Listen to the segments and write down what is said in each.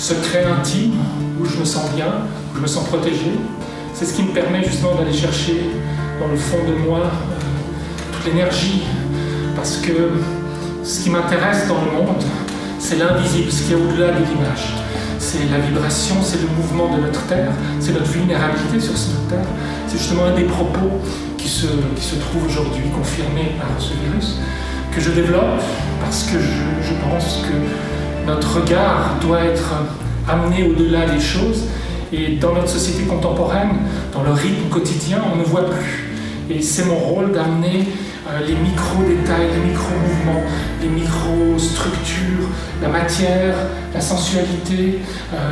secret intime, où je me sens bien, où je me sens protégé. C'est ce qui me permet justement d'aller chercher dans le fond de moi toute l'énergie, parce que ce qui m'intéresse dans le monde, c'est l'invisible, ce qui est au-delà de l'image. C'est la vibration, c'est le mouvement de notre Terre, c'est notre vulnérabilité sur cette Terre. C'est justement un des propos qui se trouve aujourd'hui confirmé par ce virus, que je développe parce que je pense que notre regard doit être amené au-delà des choses. Et dans notre société contemporaine, dans le rythme quotidien, on ne voit plus. Et c'est mon rôle d'amener les micro-détails, les micro-mouvements, les micro-structures, la matière, la sensualité,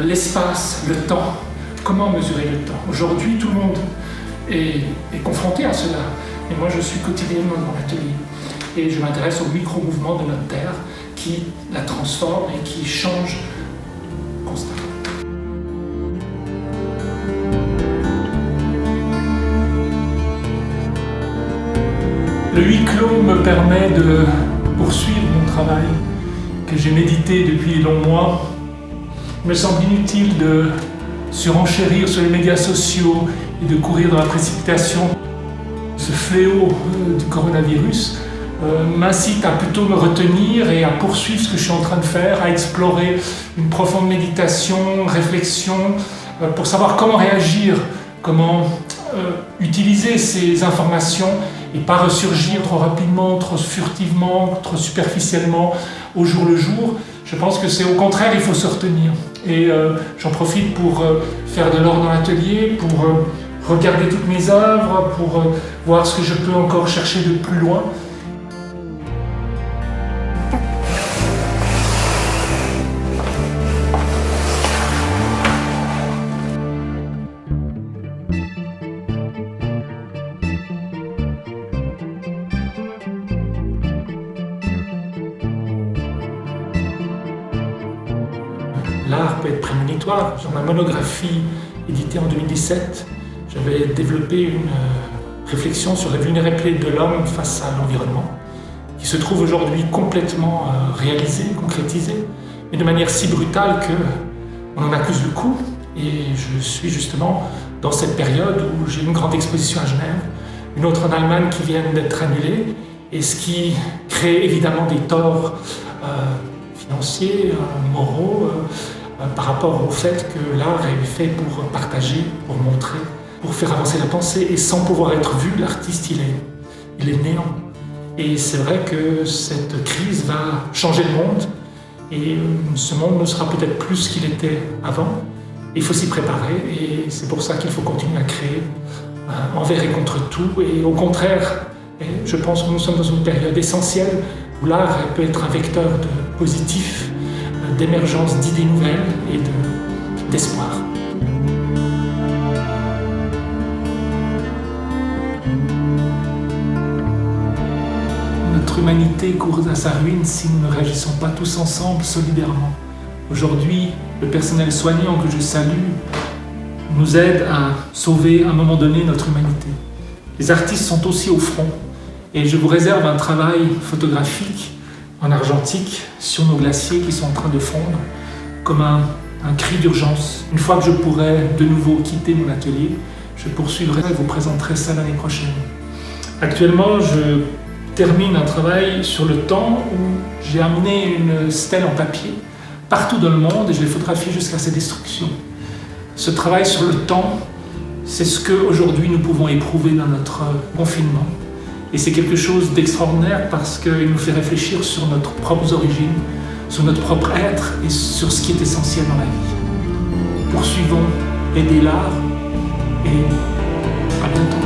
l'espace, le temps. Comment mesurer le temps? Aujourd'hui, tout le monde est confronté à cela. Et moi, je suis quotidiennement dans l'atelier. Et je m'intéresse aux micro-mouvements de notre Terre qui la transforment et qui changent constamment. Le huis clos me permet de poursuivre mon travail que j'ai médité depuis de longs mois. Il me semble inutile de surenchérir sur les médias sociaux et de courir dans la précipitation. Ce fléau du coronavirus m'incite à plutôt me retenir et à poursuivre ce que je suis en train de faire, à explorer une profonde méditation, réflexion, pour savoir comment réagir, comment utiliser ces informations et pas ressurgir trop rapidement, trop furtivement, trop superficiellement au jour le jour. Je pense que c'est au contraire, il faut se retenir. Et j'en profite pour faire de l'or dans l'atelier, pour regarder toutes mes œuvres, pour voir ce que je peux encore chercher de plus loin. L'art peut être prémonitoire. Dans ma monographie éditée en 2017, j'avais développé une réflexion sur la vulnérabilité de l'homme face à l'environnement, qui se trouve aujourd'hui complètement réalisée, concrétisée, mais de manière si brutale qu'on en accuse le coup. Et je suis justement dans cette période où j'ai une grande exposition à Genève, une autre en Allemagne qui vient d'être annulée, et ce qui crée évidemment des torts financiers, moraux, par rapport au fait que l'art est fait pour partager, pour montrer, pour faire avancer la pensée, et sans pouvoir être vu, l'artiste il est néant. Et c'est vrai que cette crise va changer le monde, et ce monde ne sera peut-être plus ce qu'il était avant. Il faut s'y préparer, et c'est pour ça qu'il faut continuer à créer envers et contre tout. Et au contraire, je pense que nous sommes dans une période essentielle où l'art peut être un vecteur de positif, d'émergence d'idées nouvelles et d'espoir. Notre humanité court à sa ruine si nous ne réagissons pas tous ensemble, solidairement. Aujourd'hui, le personnel soignant que je salue nous aide à sauver à un moment donné notre humanité. Les artistes sont aussi au front, et je vous réserve un travail photographique en argentique sur nos glaciers qui sont en train de fondre, comme un cri d'urgence. Une fois que je pourrai de nouveau quitter mon atelier, je poursuivrai et vous présenterai ça l'année prochaine. Actuellement, je termine un travail sur le temps où j'ai amené une stèle en papier partout dans le monde et je l'ai photographiée jusqu'à sa destruction. Ce travail sur le temps, c'est ce qu'aujourd'hui nous pouvons éprouver dans notre confinement. Et c'est quelque chose d'extraordinaire parce qu'il nous fait réfléchir sur nos propres origines, sur notre propre être et sur ce qui est essentiel dans la vie. Poursuivons, aidez l'art et à bientôt.